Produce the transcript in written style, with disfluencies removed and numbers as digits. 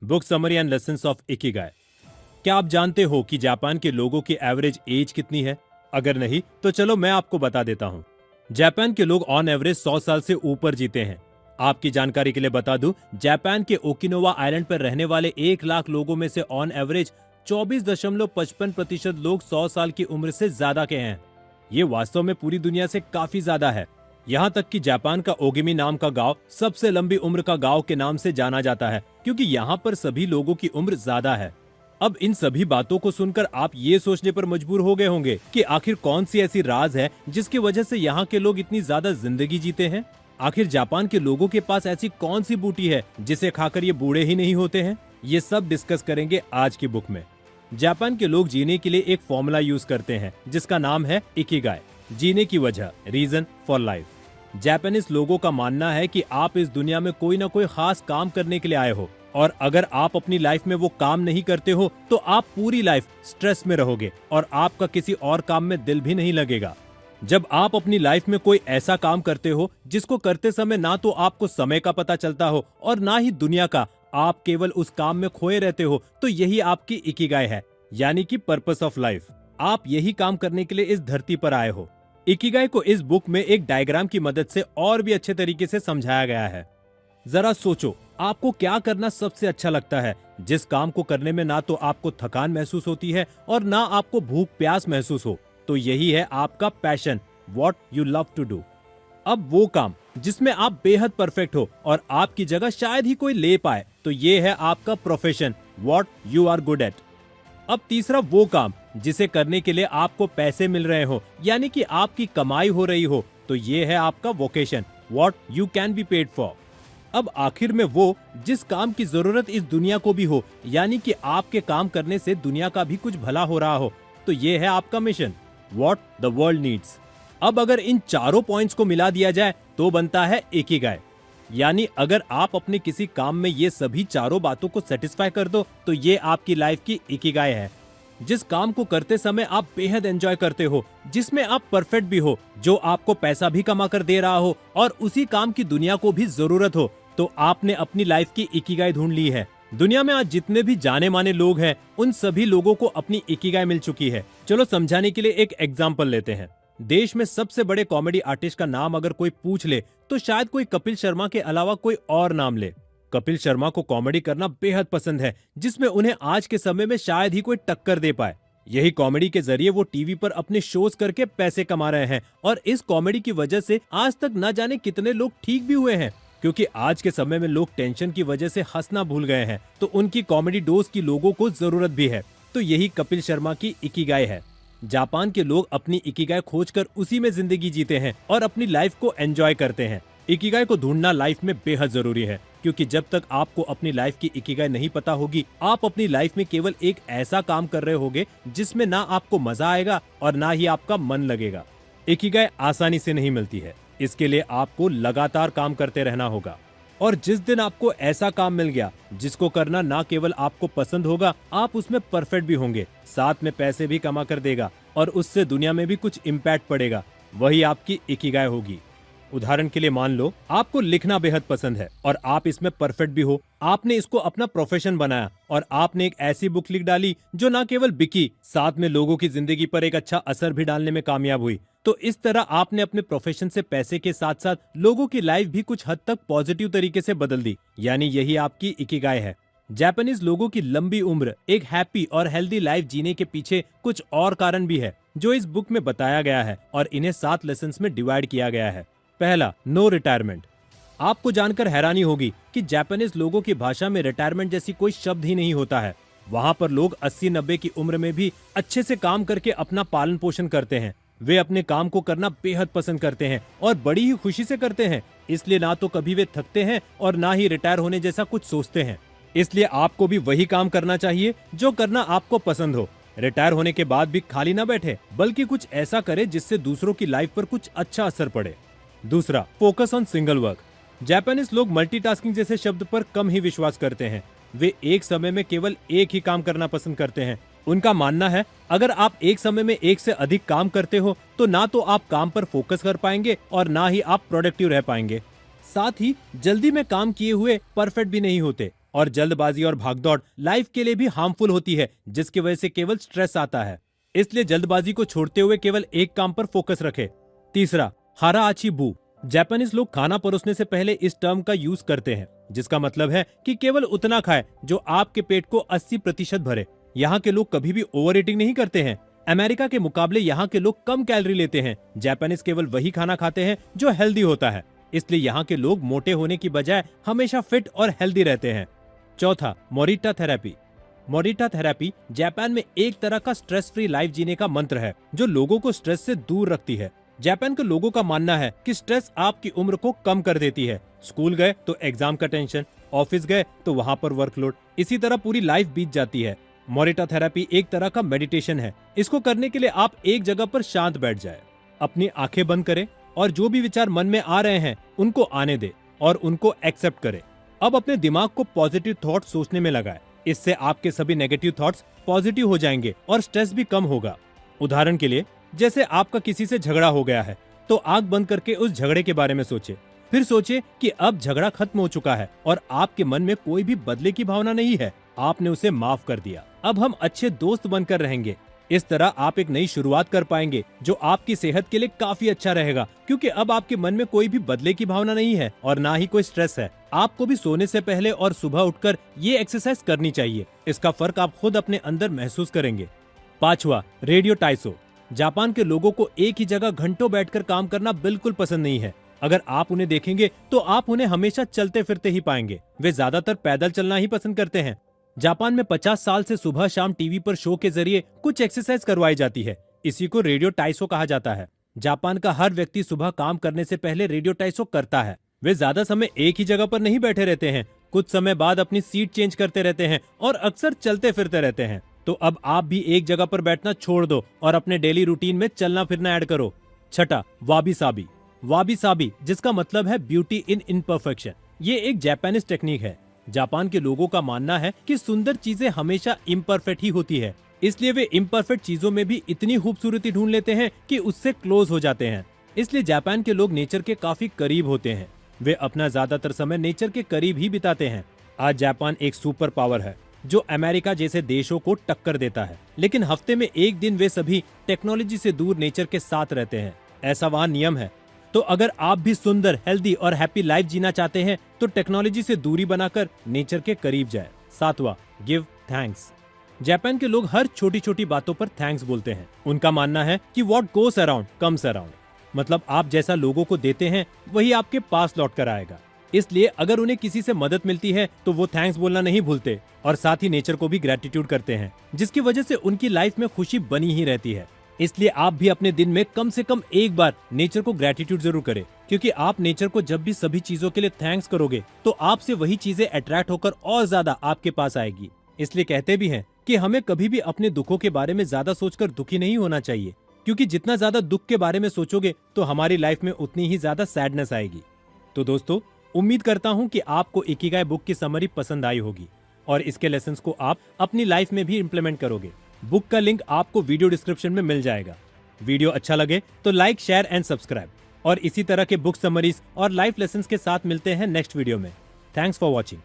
Book summary and lessons of Ikigai. क्या आप जानते हो कि जापान के लोगों की एवरेज एज कितनी है? अगर नहीं तो चलो मैं आपको बता देता हूँ। जापान के लोग ऑन एवरेज 100 साल से ऊपर जीते हैं। आपकी जानकारी के लिए बता दूं, जापान के ओकिनावा आइलैंड पर रहने वाले 1 लाख लोगों में से ऑन एवरेज 24.55% लोग 100 साल की उम्र से ज्यादा के हैं। ये वास्तव में पूरी दुनिया से काफी ज्यादा है। यहाँ तक कि जापान का ओगिमी नाम का गांव सबसे लंबी उम्र का गांव के नाम से जाना जाता है, क्योंकि यहाँ पर सभी लोगों की उम्र ज्यादा है। अब इन सभी बातों को सुनकर आप ये सोचने पर मजबूर हो गए होंगे कि आखिर कौन सी ऐसी राज है जिसकी वजह से यहाँ के लोग इतनी ज्यादा जिंदगी जीते हैं। आखिर जापान के लोगों के पास ऐसी कौन सी बूटी है जिसे खाकर ये बूढ़े ही नहीं होते हैं। ये सब डिस्कस करेंगे आज की बुक में। जापान के लोग जीने के लिए एक फॉर्मूला यूज करते हैं जिसका नाम है इकिगाई, जीने की वजह, रीजन फॉर लाइफ। जापानीज लोगों का मानना है कि आप इस दुनिया में कोई ना कोई खास काम करने के लिए आए हो, और अगर आप अपनी लाइफ में वो काम नहीं करते हो तो आप पूरी लाइफ स्ट्रेस में रहोगे और आपका किसी और काम में दिल भी नहीं लगेगा। जब आप अपनी लाइफ में कोई ऐसा काम करते हो जिसको करते समय ना तो आपको समय का पता चलता हो और ना ही दुनिया का, आप केवल उस काम में खोए रहते हो, तो यही आपकी इकिगाई है, यानी कि पर्पस ऑफ लाइफ। आप यही काम करने के लिए इस धरती पर आए हो। इकिगाई को इस बुक में एक डायग्राम की मदद से और भी अच्छे तरीके से समझाया गया है। जरा सोचो, आपको क्या करना सबसे अच्छा लगता है, जिस काम को करने में ना तो आपको थकान महसूस होती है और ना आपको भूख प्यास महसूस हो, तो यही है आपका passion, what you love to do. अब वो काम जिसमें आप बेहद परफेक्ट हो और आपकी जगह शायद ही कोई ले पाए, तो ये है आपका profession, what you are good at. अब तीसरा वो काम जिसे करने के लिए आपको पैसे मिल रहे हो, यानी कि आपकी कमाई हो रही हो, तो ये है आपका vocation, what you can be paid for. अब आखिर में वो जिस काम की जरूरत इस दुनिया को भी हो, यानी कि आपके काम करने से दुनिया का भी कुछ भला हो रहा हो, तो ये है आपका mission, what the world needs. अब अगर इन चारों पॉइंट्स को मिला दिया जाए तो बनता है इकिगाई। यानी अगर आप अपने किसी काम में ये सभी चारों बातों को सेटिस्फाई कर दो, तो ये आपकी लाइफ की इकिगाई है। जिस काम को करते समय आप बेहद एंजॉय करते हो, जिसमें आप परफेक्ट भी हो, जो आपको पैसा भी कमा कर दे रहा हो और उसी काम की दुनिया को भी जरूरत हो, तो आपने अपनी लाइफ की इकिगाई ढूंढ ली है। दुनिया में आज जितने भी जाने माने लोग हैं, उन सभी लोगों को अपनी इकिगाई मिल चुकी है। चलो समझाने के लिए एक एग्जाम्पल लेते हैं। देश में सबसे बड़े कॉमेडी आर्टिस्ट का नाम अगर कोई पूछ ले तो शायद कोई कपिल शर्मा के अलावा कोई और नाम ले। कपिल शर्मा को कॉमेडी करना बेहद पसंद है, जिसमें उन्हें आज के समय में शायद ही कोई टक्कर दे पाए। यही कॉमेडी के जरिए वो टीवी पर अपने शोज करके पैसे कमा रहे हैं, और इस कॉमेडी की वजह से आज तक न जाने कितने लोग ठीक भी हुए हैं। क्योंकि आज के समय में लोग टेंशन की वजह से हंसना भूल गए हैं, तो उनकी कॉमेडी डोज की लोगों को जरूरत भी है। तो यही कपिल शर्मा की इकिगाई है। जापान के लोग अपनी इकिगाई खोजकर उसी में जिंदगी जीते हैं और अपनी लाइफ को एंजॉय करते हैं। इकिगाई को ढूंढना लाइफ में बेहद जरूरी है, क्योंकि जब तक आपको अपनी लाइफ की इकिगाई नहीं पता होगी, आप अपनी लाइफ में केवल एक ऐसा काम कर रहे होगे जिसमें ना आपको मजा आएगा और ना ही आपका मन लगेगा। इकिगाई आसानी से नहीं मिलती है, इसके लिए आपको लगातार काम करते रहना होगा। और जिस दिन आपको ऐसा काम मिल गया जिसको करना ना केवल आपको पसंद होगा, आप उसमें परफेक्ट भी होंगे, साथ में पैसे भी कमा कर देगा और उससे दुनिया में भी कुछ इम्पैक्ट पड़ेगा, वही आपकी इकिगाई होगी। उदाहरण के लिए मान लो आपको लिखना बेहद पसंद है और आप इसमें परफेक्ट भी हो। आपने इसको अपना प्रोफेशन बनाया और आपने एक ऐसी बुक लिख डाली जो ना केवल बिकी, साथ में लोगों की जिंदगी पर एक अच्छा असर भी डालने में कामयाब हुई। तो इस तरह आपने अपने प्रोफेशन से पैसे के साथ साथ लोगों की लाइफ भी कुछ हद तक पॉजिटिव तरीके से बदल दी, यानी यही आपकी इकिगाई है। जापानीज लोगों की लंबी उम्र, एक हैप्पी और हेल्दी लाइफ जीने के पीछे कुछ और कारण भी है जो इस बुक में बताया गया है, और इन्हें 7 लेसन्स में डिवाइड किया गया है। पहला, नो रिटायरमेंट। आपको जानकर हैरानी होगी कि जापानीज लोगों की भाषा में रिटायरमेंट जैसी कोई शब्द ही नहीं होता है। वहाँ पर लोग 80-90 की उम्र में भी अच्छे से काम करके अपना पालन पोषण करते हैं। वे अपने काम को करना बेहद पसंद करते हैं और बड़ी ही खुशी से करते हैं, इसलिए ना तो कभी वे थकते हैं और ना ही रिटायर होने जैसा कुछ सोचते हैं। इसलिए आपको भी वही काम करना चाहिए जो करना आपको पसंद हो। रिटायर होने के बाद भी खाली ना बैठे, बल्कि कुछ ऐसा करे जिससे दूसरों की लाइफ पर कुछ अच्छा असर पड़े। दूसरा, focus on single work. Japanese लोग मल्टीटास्किंग जैसे शब्द पर कम ही विश्वास करते हैं। वे एक समय में केवल एक ही काम करना पसंद करते हैं। उनका मानना है, अगर आप एक समय में एक से अधिक काम करते हो तो ना तो आप काम पर फोकस कर पाएंगे और ना ही आप प्रोडक्टिव रह पाएंगे। साथ ही जल्दी में काम किए हुए परफेक्ट भी नहीं होते। और जल्दबाजी और भागदौड़ लाइफ के लिए भी हार्मफुल होती है, जिसकी वजह से केवल स्ट्रेस आता है। इसलिए जल्दबाजी को छोड़ते हुए केवल एक काम पर फोकस रखें। तीसरा, हारा आची बू। जापानीज लोग खाना परोसने से पहले इस टर्म का यूज करते हैं, जिसका मतलब है कि केवल उतना खाएं जो आपके पेट को 80% भरे। यहाँ के लोग कभी भी ओवर ईटिंग नहीं करते हैं। अमेरिका के मुकाबले यहाँ के लोग कम कैलोरी लेते हैं। जापानीज केवल वही खाना खाते हैं जो हेल्दी होता है, इसलिए यहाँ के लोग मोटे होने की बजाय हमेशा फिट और हेल्दी रहते हैं। चौथा, Morita therapy. Morita therapy Japan में एक तरह का स्ट्रेस फ्री लाइफ जीने का मंत्र है, जो लोगों को स्ट्रेस से दूर रखती है। जापान के लोगों का मानना है कि स्ट्रेस आपकी उम्र को कम कर देती है। स्कूल गए तो एग्जाम का टेंशन, ऑफिस गए तो वहां पर वर्कलोड, इसी तरह पूरी लाइफ बीत जाती है। मोरिटा थेरेपी एक तरह का मेडिटेशन है। इसको करने के लिए आप एक जगह पर शांत बैठ जाए, अपनी आंखें बंद करें और जो भी विचार मन में आ रहे हैं उनको आने दे और उनको एक्सेप्ट करें। अब अपने दिमाग को पॉजिटिव थॉट सोचने में लगाए। इससे आपके सभी नेगेटिव थॉट्स पॉजिटिव हो जाएंगे और स्ट्रेस भी कम होगा। उदाहरण के लिए, जैसे आपका किसी से झगड़ा हो गया है तो आंख बंद करके उस झगड़े के बारे में सोचे। फिर सोचे कि अब झगड़ा खत्म हो चुका है और आपके मन में कोई भी बदले की भावना नहीं है, आपने उसे माफ कर दिया। अब हम अच्छे दोस्त बनकर रहेंगे। इस तरह आप एक नई शुरुआत कर पाएंगे जो आपकी सेहत के लिए काफी अच्छा रहेगा, क्योंकि अब आपके मन में कोई भी बदले की भावना नहीं है और ना ही कोई स्ट्रेस है। आपको भी सोने से पहले और सुबह उठकर ये एक्सरसाइज करनी चाहिए। इसका फर्क आप खुद अपने अंदर महसूस करेंगे। पांचवा, रेडियो टाइसो। जापान के लोगों को एक ही जगह घंटों बैठकर काम करना बिल्कुल पसंद नहीं है। अगर आप उन्हें देखेंगे तो आप उन्हें हमेशा चलते फिरते ही पाएंगे। वे ज्यादातर पैदल चलना ही पसंद करते हैं। जापान में 50 साल से सुबह शाम टीवी पर शो के जरिए कुछ एक्सरसाइज करवाई जाती है। इसी को रेडियो टाइसो कहा जाता है। जापान का हर व्यक्ति सुबह काम करने से पहले रेडियो टाइसो करता है। वे ज्यादा समय एक ही जगह पर नहीं बैठे रहते हैं, कुछ समय बाद अपनी सीट चेंज करते रहते हैं और अक्सर चलते फिरते रहते हैं। तो अब आप भी एक जगह पर बैठना छोड़ दो और अपने डेली रूटीन में चलना फिरना ऐड करो। छठा, वाबी साबी। वाबी साबी, जिसका मतलब है ब्यूटी इन इम्परफेक्शन। ये एक जापानीज टेक्निक है। जापान के लोगों का मानना है कि सुंदर चीजें हमेशा इम्परफेक्ट ही होती है, इसलिए वे इम्परफेक्ट चीजों में भी इतनी खूबसूरती ढूंढ लेते हैं कि उससे क्लोज हो जाते हैं। इसलिए जापान के लोग नेचर के काफी करीब होते हैं। वे अपना ज्यादातर समय नेचर के करीब ही बिताते हैं। आज जापान एक सुपर पावर है जो अमेरिका जैसे देशों को टक्कर देता है, लेकिन हफ्ते में एक दिन वे सभी टेक्नोलॉजी से दूर नेचर के साथ रहते हैं। ऐसा वहाँ नियम है। तो अगर आप भी सुंदर, हेल्दी और हैप्पी लाइफ जीना चाहते हैं तो टेक्नोलॉजी से दूरी बनाकर नेचर के करीब जाए। सातवां, गिव थैंक्स। जापान के लोग हर छोटी छोटी बातों पर थैंक्स बोलते हैं। उनका मानना है कि what goes around comes around, मतलब आप जैसा लोगों को देते हैं वही आपके पास लौट कर आएगा। इसलिए अगर उन्हें किसी से मदद मिलती है तो वो थैंक्स बोलना नहीं भूलते और साथ ही नेचर को भी ग्रेटिट्यूड करते हैं, जिसकी वजह से उनकी लाइफ में खुशी बनी ही रहती है। इसलिए आप भी अपने दिन में कम से कम एक बार नेचर को ग्रेटिट्यूड जरूर करें, क्योंकि आप नेचर को जब भी सभी चीजों के लिए थैंक्स करोगे तो आपसे वही चीजें अट्रैक्ट होकर और ज्यादा आपके पास आएगी। इसलिए कहते भी हैं कि हमें कभी भी अपने दुखों के बारे में ज्यादा सोचकर दुखी नहीं होना चाहिए, क्योंकि जितना ज्यादा दुख के बारे में सोचोगे तो हमारी लाइफ में उतनी ही ज्यादा सैडनेस आएगी। तो दोस्तों, उम्मीद करता हूँ कि आपको इकिगाई बुक की समरी पसंद आई होगी और इसके लेसन्स को आप अपनी लाइफ में भी इम्प्लीमेंट करोगे। बुक का लिंक आपको वीडियो डिस्क्रिप्शन में मिल जाएगा। वीडियो अच्छा लगे तो लाइक, शेयर एंड सब्सक्राइब, और इसी तरह के बुक समरीज और लाइफ लेसन्स के साथ मिलते हैं नेक्स्ट वीडियो में। Thanks for watching.